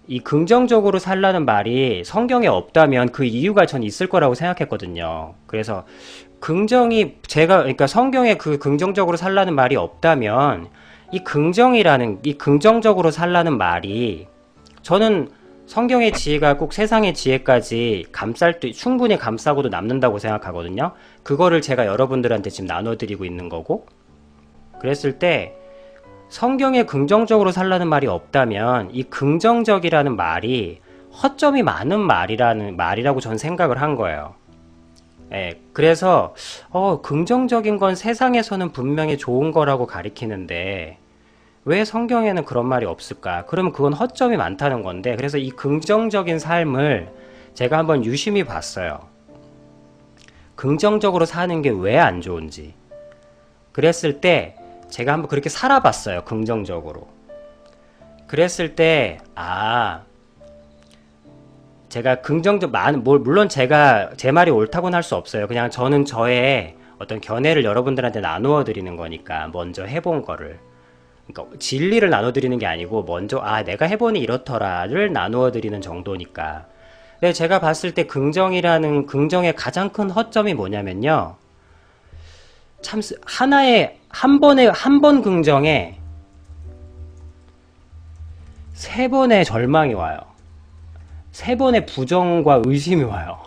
이 긍정적으로 살라는 말이 성경에 없다면 그 이유가 전 있을 거라고 생각했거든요. 그래서 그러니까 성경에 그 긍정적으로 살라는 말이 없다면 이 긍정적으로 살라는 말이 저는 성경의 지혜가 꼭 세상의 지혜까지 충분히 감싸고도 남는다고 생각하거든요. 그거를 제가 여러분들한테 지금 나눠드리고 있는 거고, 그랬을 때 성경에 긍정적으로 살라는 말이 없다면 이 긍정적이라는 말이 허점이 많은 말이라고 전 생각을 한 거예요. 예, 그래서 긍정적인 건 세상에서는 분명히 좋은 거라고 가리키는데 왜 성경에는 그런 말이 없을까? 그러면 그건 허점이 많다는 건데, 그래서 이 긍정적인 삶을 제가 한번 유심히 봤어요. 긍정적으로 사는 게 왜 안 좋은지. 그랬을 때 제가 한번 그렇게 살아봤어요. 긍정적으로. 그랬을 때 제가 물론 제가 제 말이 옳다고는 할 수 없어요. 그냥 저는 저의 어떤 견해를 여러분들한테 나누어 드리는 거니까, 먼저 해본 거를. 그러니까 진리를 나눠드리는 게 아니고 먼저 내가 해보니 이렇더라를 나누어드리는 정도니까. 근데 제가 봤을 때 긍정의 가장 큰 허점이 뭐냐면요, 참 한 번 긍정에 세 번의 절망이 와요. 세 번의 부정과 의심이 와요.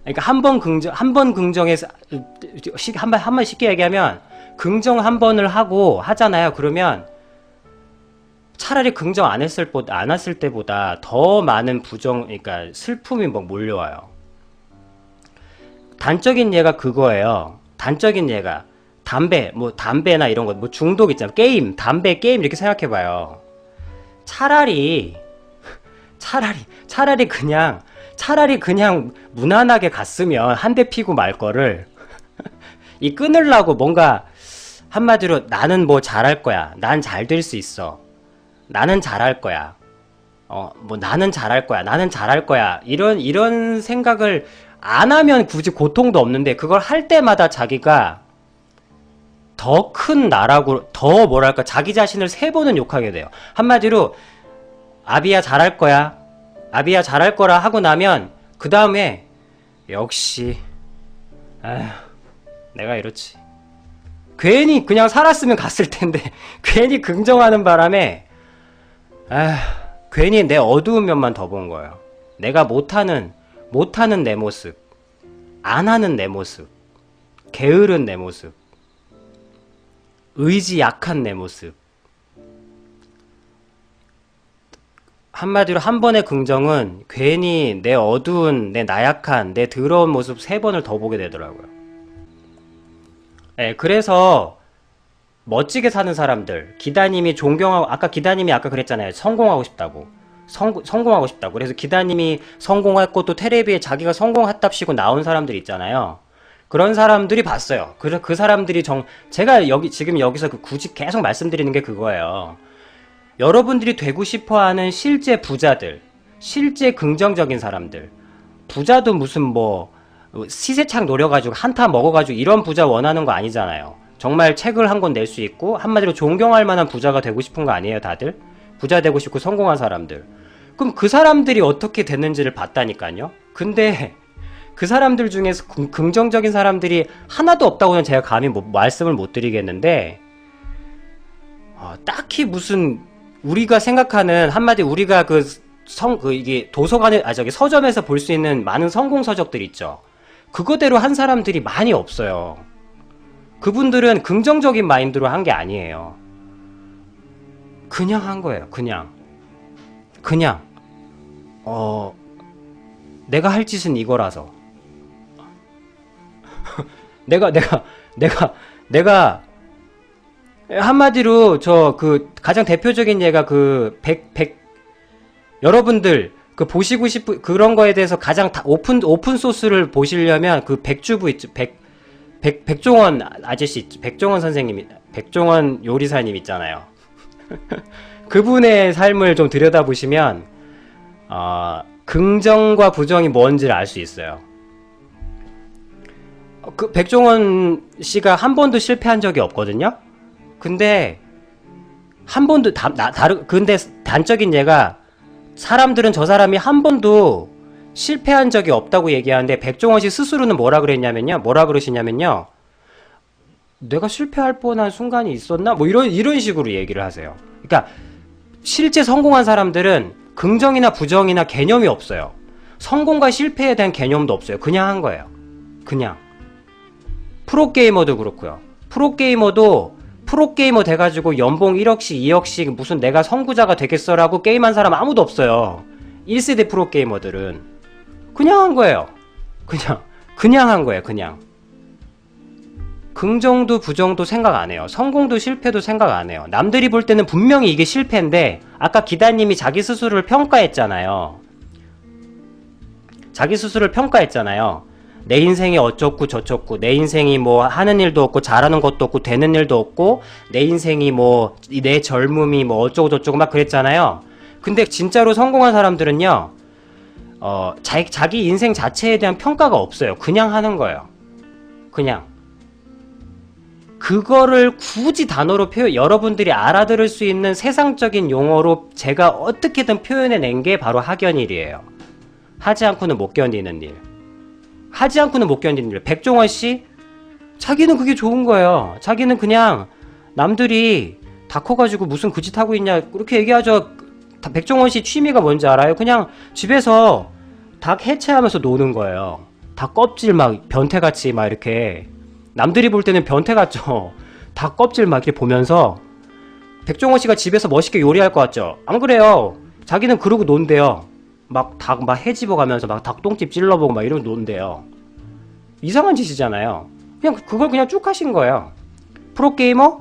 그러니까 한 번 긍정에서 한 번 쉽게 얘기하면 긍정 한 번을 하잖아요. 그러면 차라리 긍정 안 했을 때보다 더 많은 그러니까 슬픔이 막 몰려와요. 단적인 예가 그거예요. 단적인 예가 담배나 이런 거, 중독 있잖아. 담배, 게임 이렇게 생각해봐요. 차라리 그냥 무난하게 갔으면 한 대 피고 말 거를 끊으려고 뭔가 한마디로 나는 뭐 잘할 거야. 난 잘 될 수 있어. 나는 잘할 거야. 나는 잘할 거야. 나는 잘할 거야. 이런 생각을 안 하면 굳이 고통도 없는데, 그걸 할 때마다 자기가 더 큰 나라고, 자기 자신을 세 번은 욕하게 돼요. 한마디로, 아비야 잘할 거야. 아비야 잘할 거라 하고 나면, 그 다음에, 역시, 내가 이렇지. 괜히 그냥 살았으면 갔을 텐데 괜히 긍정하는 바람에 괜히 내 어두운 면만 더 본 거예요. 내가 못하는 내 모습, 안 하는 내 모습, 게으른 내 모습, 의지 약한 내 모습. 한마디로 한 번의 긍정은 괜히 내 어두운, 내 나약한, 내 더러운 모습 세 번을 더 보게 되더라고요. 네, 그래서 멋지게 사는 사람들, 기다님이 아까 그랬잖아요. 성공하고 싶다고. 성공하고 싶다고. 그래서 기다님이 성공했고 또 테레비에 자기가 성공했답시고 나온 사람들 있잖아요. 그런 사람들이 봤어요. 그 사람들이 제가 지금 여기서 굳이 계속 말씀드리는 게 그거예요. 여러분들이 되고 싶어 하는 실제 부자들, 실제 긍정적인 사람들, 부자도 무슨 시세창 노려가지고 한타 먹어가지고 이런 부자 원하는 거 아니잖아요. 정말 책을 한 권 낼 수 있고 한마디로 존경할 만한 부자가 되고 싶은 거 아니에요, 다들? 부자 되고 싶고 성공한 사람들. 그럼 그 사람들이 어떻게 됐는지를 봤다니까요. 근데 그 사람들 중에서 긍정적인 사람들이 하나도 없다고는 제가 감히 말씀을 못 드리겠는데, 딱히 무슨 우리가 생각하는 한마디 우리가 이게 도서관에 서점에서 볼 수 있는 많은 성공 서적들 있죠. 그거대로 한 사람들이 많이 없어요. 그분들은 긍정적인 마인드로 한 게 아니에요. 그냥 한 거예요. 그냥 내가 할 짓은 이거라서 내가 한마디로 가장 대표적인 예가 여러분들 보시고 싶은 그런 거에 대해서 가장 오픈 소스를 보시려면 백주부 있죠. 백종원 아저씨 있죠. 백종원 선생님, 백종원 요리사님 있잖아요. 그분의 삶을 좀 들여다보시면 긍정과 부정이 뭔지를 알 수 있어요. 백종원 씨가 한 번도 실패한 적이 없거든요. 근데 한 번도 근데 단적인 예가 사람들은 저 사람이 한 번도 실패한 적이 없다고 얘기하는데 백종원 씨 스스로는 뭐라 그러시냐면요. 내가 실패할 뻔한 순간이 있었나? 뭐 이런 식으로 얘기를 하세요. 그러니까 실제 성공한 사람들은 긍정이나 부정이나 개념이 없어요. 성공과 실패에 대한 개념도 없어요. 그냥 한 거예요. 그냥. 프로게이머도 그렇고요. 프로게이머 돼가지고 연봉 1억씩 2억씩 무슨 내가 선구자가 되겠어라고 게임한 사람 아무도 없어요. 1세대 프로게이머들은 그냥 한 거예요. 그냥 한 거예요. 그냥. 긍정도 부정도 생각 안 해요. 성공도 실패도 생각 안 해요. 남들이 볼 때는 분명히 이게 실패인데 아까 기다님이 자기 스스로를 평가했잖아요. 내 인생이 어쩌고 저쩌고, 내 인생이 뭐 하는 일도 없고 잘하는 것도 없고 되는 일도 없고, 내 인생이 뭐 내 젊음이 뭐 어쩌고 저쩌고 막 그랬잖아요. 근데 진짜로 성공한 사람들은요, 자기 인생 자체에 대한 평가가 없어요. 그냥 하는 거예요. 그냥. 그거를 굳이 단어로 여러분들이 알아들을 수 있는 세상적인 용어로 제가 어떻게든 표현해낸 게 바로 학연일이에요. 하지 않고는 못 견디는 일. 백종원 씨, 자기는 그게 좋은 거예요. 자기는 그냥 남들이 다 커가지고 무슨 그 짓 하고 있냐 그렇게 얘기하죠. 백종원 씨 취미가 뭔지 알아요? 그냥 집에서 닭 해체하면서 노는 거예요. 닭 껍질 막 변태같이 막 이렇게, 남들이 볼 때는 변태 같죠. 닭 껍질 막 이렇게 보면서. 백종원 씨가 집에서 멋있게 요리할 것 같죠? 안 그래요. 자기는 그러고 논대요. 막 닭 막 해 집어가면서 막 닭똥집 찔러보고 막 이러고 논대요. 이상한 짓이잖아요. 그냥 그걸 그냥 쭉 하신 거예요. 프로게이머?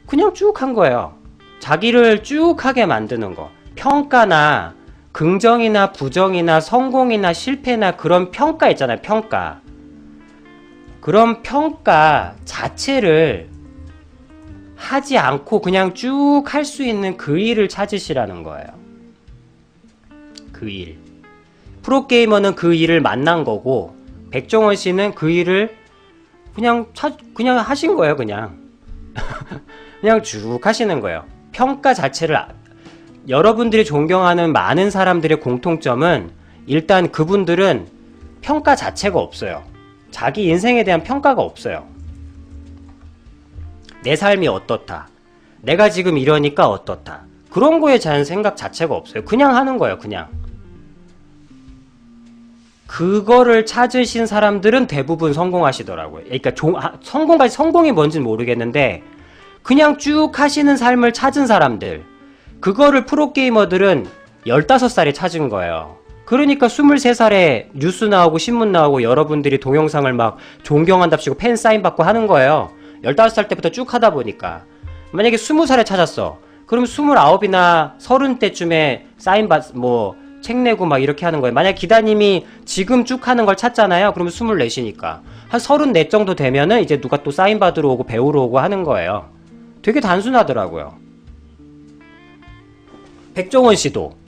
그냥 쭉 한 거예요. 자기를 쭉 하게 만드는 거. 평가나 긍정이나 부정이나 성공이나 실패나 그런 평가 있잖아요. 평가. 그런 평가 자체를 하지 않고 그냥 쭉 할 수 있는 그 일을 찾으시라는 거예요. 그 일. 프로게이머는 그 일을 만난 거고, 백종원 씨는 그 일을 그냥 하신 거예요. 그냥 쭉 하시는 거예요. 평가 자체를, 여러분들이 존경하는 많은 사람들의 공통점은 일단 그분들은 평가 자체가 없어요. 자기 인생에 대한 평가가 없어요. 내 삶이 어떻다, 내가 지금 이러니까 어떻다, 그런 거에 대한 생각 자체가 없어요. 그냥 하는 거예요. 그냥. 그거를 찾으신 사람들은 대부분 성공하시더라고요. 그러니까 성공이 뭔지는 모르겠는데 그냥 쭉 하시는 삶을 찾은 사람들, 그거를 프로게이머들은 15살에 찾은 거예요. 그러니까 23살에 뉴스 나오고 신문 나오고 여러분들이 동영상을 막 존경한답시고 팬 사인 받고 하는 거예요. 15살 때부터 쭉 하다 보니까. 만약에 20살에 찾았어. 그럼 29이나 30때쯤에 사인 책 내고 막 이렇게 하는 거예요. 만약 기다님이 지금 쭉 하는 걸 찾잖아요. 그러면 24시니까. 한 34 정도 되면은 이제 누가 또 사인 받으러 오고 배우러 오고 하는 거예요. 되게 단순하더라고요. 백종원 씨도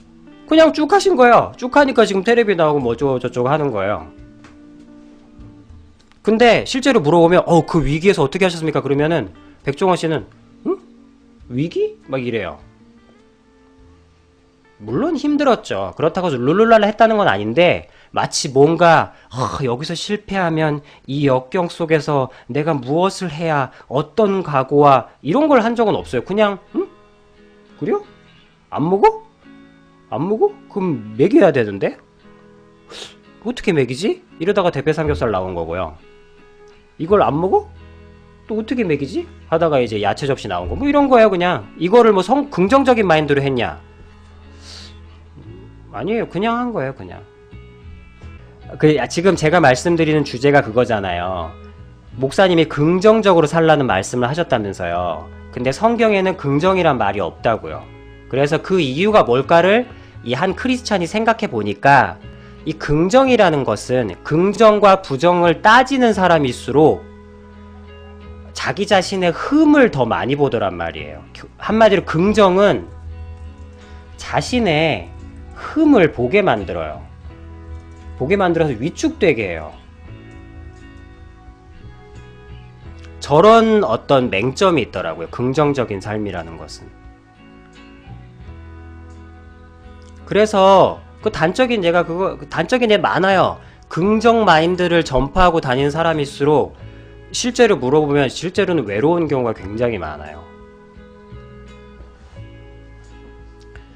그냥 쭉 하신 거예요. 쭉 하니까 지금 텔레비 나오고 뭐 저쩌고 하는 거예요. 근데 실제로 물어보면 그 위기에서 어떻게 하셨습니까? 그러면은 백종원 씨는 응? 위기? 막 이래요. 물론 힘들었죠. 그렇다고 룰루랄라 했다는 건 아닌데 마치 뭔가 여기서 실패하면 이 역경 속에서 내가 무엇을 해야, 어떤 각오와 이런 걸 한 적은 없어요. 그냥 그래요? 안 먹어? 안 먹어? 그럼 먹여야 되는데? 어떻게 먹이지? 이러다가 대패 삼겹살 나온 거고요. 이걸 안 먹어? 또 어떻게 먹이지? 하다가 이제 야채 접시 나온 거. 뭐 이런 거예요. 그냥 이거를 뭐 긍정적인 마인드로 했냐? 아니에요. 그냥 한 거예요. 그냥. 지금 제가 말씀드리는 주제가 그거잖아요. 목사님이 긍정적으로 살라는 말씀을 하셨다면서요. 근데 성경에는 긍정이란 말이 없다고요. 그래서 그 이유가 뭘까를 이 한 크리스찬이 생각해 보니까 이 긍정이라는 것은 긍정과 부정을 따지는 사람일수록 자기 자신의 흠을 더 많이 보더란 말이에요. 한마디로 긍정은 자신의 흠을 보게 만들어요. 보게 만들어서 위축되게 해요. 저런 어떤 맹점이 있더라고요. 긍정적인 삶이라는 것은. 그래서 그 단적인 예가 단적인 예 많아요. 긍정 마인드를 전파하고 다니는 사람일수록 실제로 물어보면 실제로는 외로운 경우가 굉장히 많아요.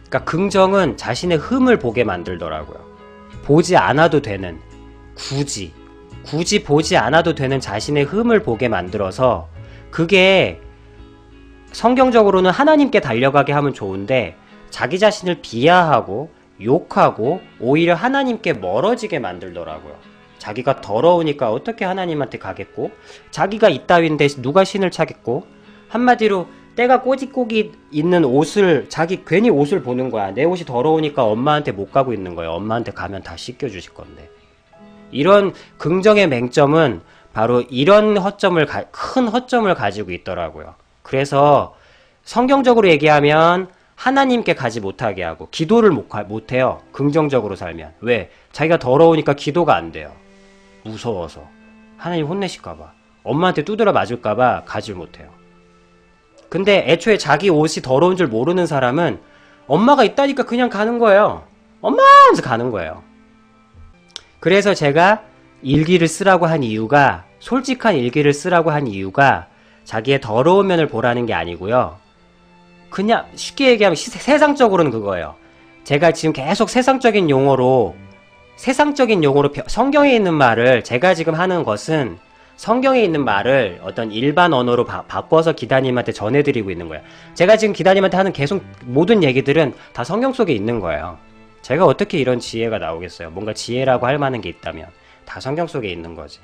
그러니까 긍정은 자신의 흠을 보게 만들더라고요. 보지 않아도 되는, 굳이 보지 않아도 되는 자신의 흠을 보게 만들어서, 그게 성경적으로는 하나님께 달려가게 하면 좋은데 자기 자신을 비하하고 욕하고 오히려 하나님께 멀어지게 만들더라고요. 자기가 더러우니까 어떻게 하나님한테 가겠고, 자기가 이따위인데 누가 신을 차겠고, 한마디로 때가 꼬깃꼬깃 있는 옷을, 자기 괜히 옷을 보는 거야. 내 옷이 더러우니까 엄마한테 못 가고 있는 거예요. 엄마한테 가면 다 씻겨주실 건데. 이런 긍정의 맹점은 바로 이런 큰 허점을 가지고 있더라고요. 그래서 성경적으로 얘기하면 하나님께 가지 못하게 하고 기도를 못해요. 긍정적으로 살면. 왜? 자기가 더러우니까 기도가 안 돼요. 무서워서. 하나님 혼내실까봐. 엄마한테 두드려 맞을까봐 가지 못해요. 근데 애초에 자기 옷이 더러운 줄 모르는 사람은 엄마가 있다니까 그냥 가는 거예요. 엄마! 하면서 가는 거예요. 그래서 제가 일기를 쓰라고 한 이유가, 솔직한 일기를 쓰라고 한 이유가 자기의 더러운 면을 보라는 게 아니고요. 그냥 쉽게 얘기하면 세상적으로는 그거예요. 제가 지금 계속 세상적인 용어로 성경에 있는 말을, 제가 지금 하는 것은 성경에 있는 말을 어떤 일반 언어로 바꿔서 기다님한테 전해드리고 있는 거예요. 제가 지금 기다님한테 하는 계속 모든 얘기들은 다 성경 속에 있는 거예요. 제가 어떻게 이런 지혜가 나오겠어요. 뭔가 지혜라고 할 만한 게 있다면 다 성경 속에 있는 거지.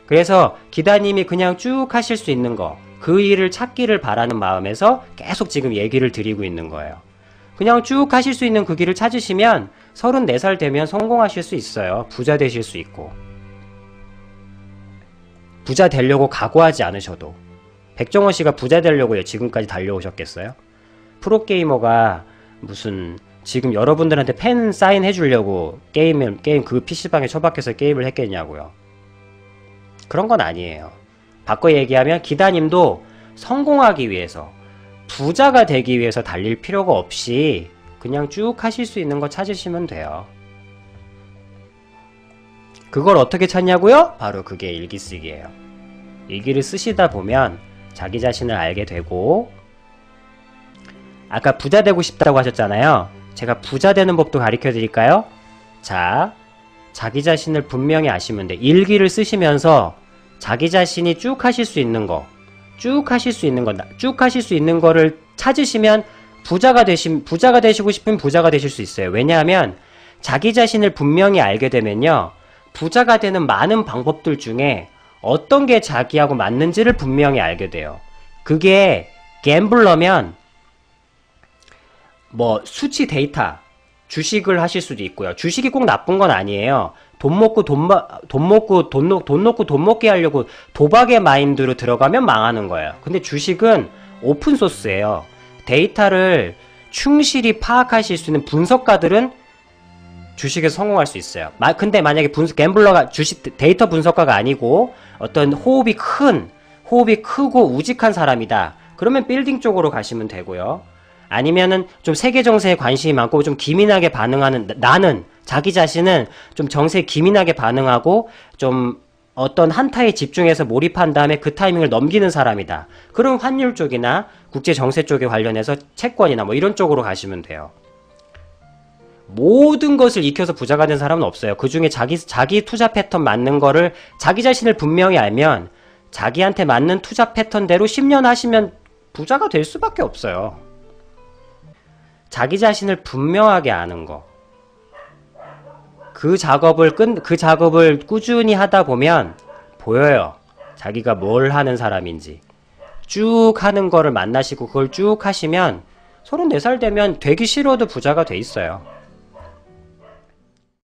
그래서 기다님이 그냥 쭉 하실 수 있는 거, 그 일을 찾기를 바라는 마음에서 계속 지금 얘기를 드리고 있는 거예요. 그냥 쭉 하실 수 있는 그 길을 찾으시면 34살 되면 성공하실 수 있어요. 부자 되실 수 있고. 부자 되려고 각오하지 않으셔도. 백종원 씨가 부자 되려고 지금까지 달려오셨겠어요? 프로게이머가 무슨 지금 여러분들한테 팬 사인해 주려고 게임 그 PC방에 처박혀서 게임을 했겠냐고요. 그런 건 아니에요. 바꿔 얘기하면 기다님도 성공하기 위해서, 부자가 되기 위해서 달릴 필요가 없이 그냥 쭉 하실 수 있는 거 찾으시면 돼요. 그걸 어떻게 찾냐고요? 바로 그게 일기 쓰기예요. 일기를 쓰시다 보면 자기 자신을 알게 되고, 아까 부자 되고 싶다고 하셨잖아요. 제가 부자 되는 법도 가르쳐 드릴까요? 자, 자기 자신을 분명히 아시면 돼. 일기를 쓰시면서 자기 자신이 쭉 하실 수 있는 거, 쭉 하실 수 있는 거를 찾으시면 부자가 되시고 싶으면 부자가 되실 수 있어요. 왜냐하면 자기 자신을 분명히 알게 되면요, 부자가 되는 많은 방법들 중에 어떤 게 자기하고 맞는지를 분명히 알게 돼요. 그게 갬블러면 뭐 수치 데이터, 주식을 하실 수도 있고요. 주식이 꼭 나쁜 건 아니에요. 돈 놓고 돈 먹게 하려고 도박의 마인드로 들어가면 망하는 거예요. 근데 주식은 오픈소스예요. 데이터를 충실히 파악하실 수 있는 분석가들은 주식에서 성공할 수 있어요. 근데 만약에 갬블러가 주식 데이터 분석가가 아니고 어떤 호흡이 크고 우직한 사람이다. 그러면 빌딩 쪽으로 가시면 되고요. 아니면은 좀 세계 정세에 관심이 많고 좀 기민하게 반응하는, 나는 자기 자신은 좀 정세에 기민하게 반응하고 좀 어떤 한타에 집중해서 몰입한 다음에 그 타이밍을 넘기는 사람이다. 그럼 환율 쪽이나 국제 정세 쪽에 관련해서 채권이나 뭐 이런 쪽으로 가시면 돼요. 모든 것을 익혀서 부자가 된 사람은 없어요. 그 중에 자기 투자 패턴 맞는 거를 자기 자신을 분명히 알면 자기한테 맞는 투자 패턴대로 10년 하시면 부자가 될 수밖에 없어요. 자기 자신을 분명하게 아는 거. 그 작업을 꾸준히 하다 보면 보여요. 자기가 뭘 하는 사람인지. 쭉 하는 거를 만나시고 그걸 쭉 하시면 34살 되면 되기 싫어도 부자가 돼 있어요.